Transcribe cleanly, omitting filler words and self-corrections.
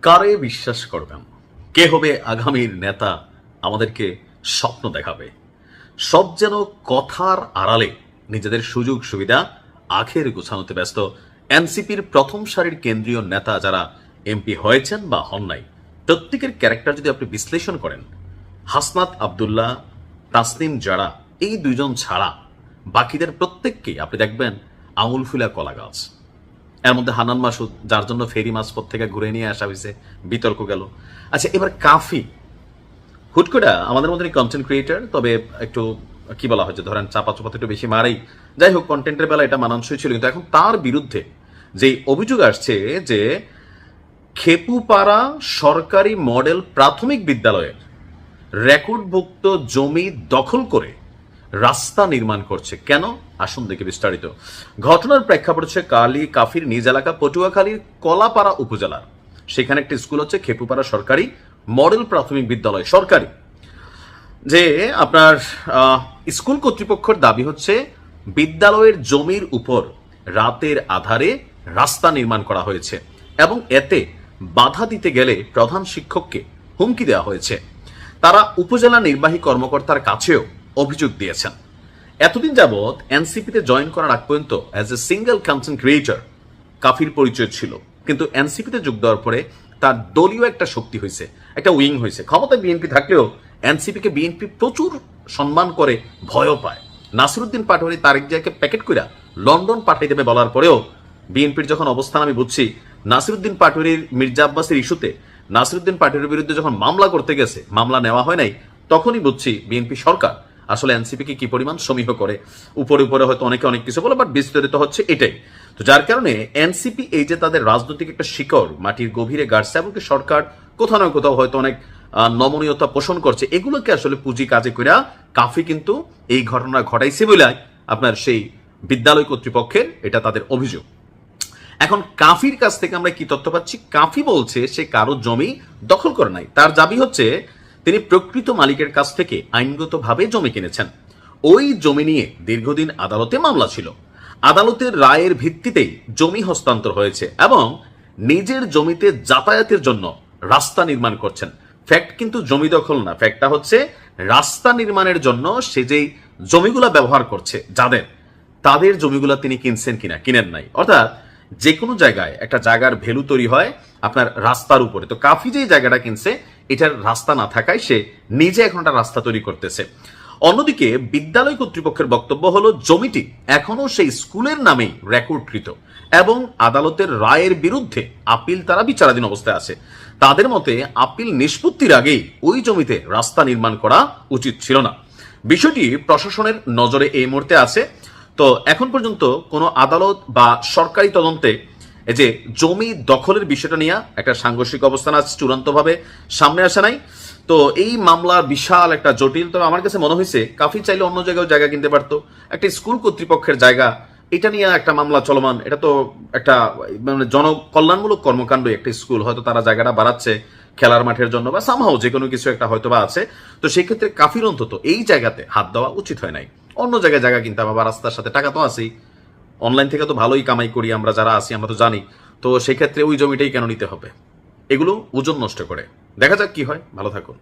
কারে বিশ্বাস করবেন? কে হবে আগামীর নেতা? আমাদেরকে স্বপ্ন দেখাবে। সব যেন কথার আড়ালে নিজেদের সুযোগ সুবিধা আখের গোছানোতে ব্যস্ত এনসিপির প্রথম সারির কেন্দ্রীয় নেতা যারা এমপি হয়েছেন বা হন নাই, প্রত্যেকের ক্যারেক্টার যদি আপনি বিশ্লেষণ করেন, হাসনাত আব্দুল্লাহ, তাসনিম জারা, এই দুইজন ছাড়া বাকিদের প্রত্যেককেই আপনি দেখবেন আঙুল ফুলা কলা গাছ। এর মধ্যে হান্নান মাসুদ, যার জন্য ফেরি মাঝপথ থেকে ঘুরে নিয়ে আসা হয়েছে, বিতর্ক গেল। আচ্ছা, এবার কাফি হুট করে আমাদের মধ্যে কন্টেন্ট ক্রিয়েটার, তবে একটু কি বলা হয় যে ধরেন চাপা চোপাতে একটু বেশি মারেই, যাই হোক কন্টেন্টের বেলা এটা মানানসই ছিল, কিন্তু এখন তার বিরুদ্ধে যে অভিযোগ আসছে যে খেপুপাড়া সরকারি মডেল প্রাথমিক বিদ্যালয়ের রেকর্ডভুক্ত জমি দখল করে রাস্তা নির্মাণ করছে। কেন? আসুন দেখে বিস্তারিত। ঘটনার প্রেক্ষাপট হচ্ছে কাফির নিজ এলাকা পটুয়াখালীর কলাপাড়া উপজেলার, সেখানে একটি স্কুল হচ্ছে খেপুপাড়া সরকারি মডেল প্রাথমিক বিদ্যালয় সরকারি, যে আপনার স্কুল কর্তৃপক্ষের দাবি হচ্ছে বিদ্যালয়ের জমির উপর রাতের আধারে রাস্তা নির্মাণ করা হয়েছে এবং এতে বাধা দিতে গেলে প্রধান শিক্ষককে হুমকি দেওয়া হয়েছে। তারা উপজেলা নির্বাহী কর্মকর্তার কাছেও অভিযোগ দিয়েছেন। এতদিন যাবৎ এনসিপিতে জয়েন করার আগ পর্যন্ত as a single content creator কাফির পরিচয় ছিল, কিন্তু এনসিপিতে যোগ দেওয়ার পরে তার দলীয় একটা শক্তি হয়েছে, একটা উইং হয়েছে। ক্ষমতায় বিএনপি থাকলেও এনসিপিকে বিএনপি প্রচুর সম্মান করে, ভয়ও পায়। নাসিরুদ্দিন পাটোয়ারি তারেক জিয়াকে প্যাকেট কইরা লন্ডন পাঠাই দেবে বলার পরেও বিএনপির যখন অবস্থান আমি বুঝছি, নাসিরুদ্দিন পাটোয়ারির মির্জা আব্বাসের ইস্যুতে নাসিরুদ্দিন পাটোয়ারির বিরুদ্ধে যখন মামলা করতে গেছে, মামলা নেওয়া হয় নাই, তখনই বুঝছি বিএনপি সরকার আসলে এনসিপিকে কি পরিমাণ সমীহ করে। উপরে উপরে হয়তো অনেকে অনেক কিছু বলে, বাট বিস্তারিত হচ্ছে এটাই। তো যার কারণে এনসিপি এই যে তাদের রাজনৈতিক একটা শিকড় মাটির গভীরে গাড়ছে, এমনকি সরকার কোথাও না কোথাও হয়তো অনেক নমনীয়তা পোষণ করছে, এগুলোকে আসলে পুঁজি কাজে কইরা কাফি কিন্তু এই ঘটনা ঘটাইছে বলে আপনার সেই বিদ্যালয় কর্তৃপক্ষের এটা তাদের অভিযোগ। এখন কাফির কাছ থেকে আমরা কি তথ্য পাচ্ছি? কাফি বলছে সে কারো জমি দখল করে নাই, তার দাবি হচ্ছে তিনি প্রকৃত মালিকের কাছ থেকে আইনগতভাবে জমি কিনেছেন। ওই জমি নিয়ে দীর্ঘদিন আদালতে মামলা ছিল, আদালতের রায়ের ভিত্তিতেই জমি হস্তান্তর হয়েছে এবং নিজের জমিতে যাতায়াতের জন্য রাস্তা নির্মাণ করছেন। ফ্যাক্ট কিন্তু জমি দখল না, ফ্যাক্টটা হচ্ছে রাস্তা নির্মাণের জন্য সে যেই জমিগুলা ব্যবহার করছে, যাদের তাদের জমিগুলা তিনি কিনছেন কিনা, কিনেন নাই। অর্থাৎ যে কোনো জায়গায় একটা জায়গার ভ্যালু তৈরি হয় আপনার রাস্তার উপরে। তো কাফি যে জায়গাটা কিনছে, এটার রাস্তা না থাকায় সে নিজে এখন একটা রাস্তা তৈরি করতেছে। অন্যদিকে বিদ্যালয় কর্তৃপক্ষের বক্তব্য হলো জমিটি এখনো সেই স্কুলের নামেই রেকর্ডকৃত এবং আদালতের রায়ের বিরুদ্ধে আপিল তারা বিচারাধীন অবস্থায় আছে। তাদের মতে আপিল নিষ্পত্তির আগেই ওই জমিতে রাস্তা নির্মাণ করা উচিত ছিল না। বিষয়টি প্রশাসনের নজরে এই মুহূর্তে আছে। তো এখন পর্যন্ত কোনো আদালত বা সরকারি তদন্তে এই যে জমি দখলের বিষয়টা নিয়ে একটা সাংঘর্ষিক অবস্থান আছে, চূড়ান্তভাবে সামনে আসে নাই। তো এই মামলা বিশাল একটা জটিল। তবে আমার কাছে মনে হয়েছে কাফি চাইলে অন্য জায়গায় জায়গা কিনতে পারতো, একটা স্কুল কর্তৃপক্ষের জায়গা, এটা নিয়ে একটা মামলা চলমান। এটা তো একটা মানে জনকল্যাণমূলক কর্মকাণ্ড, একটা স্কুল হয়তো তারা জায়গাটা বাড়াচ্ছে খেলার মাঠের জন্য বা সামহাও যে কোনো কিছু একটা হয়তো বা আছে। তো সেই ক্ষেত্রে কাফির অন্তত এই জায়গাতে হাত দেওয়া উচিত হয় নাই। অন্য জায়গায় জায়গা কিনতাম, আবার রাস্তার সাথে টাকা তো আছেই, অনলাইন থেকে তো ভালোই কামাই করি আমরা যারা আছি, আমরা তো জানি। তো সেই ক্ষেত্রে ওই জমিটাই কেন নিতে হবে? এগুলো ওজন নষ্ট করে। দেখা যাক কি হয়। ভালো থাকুন।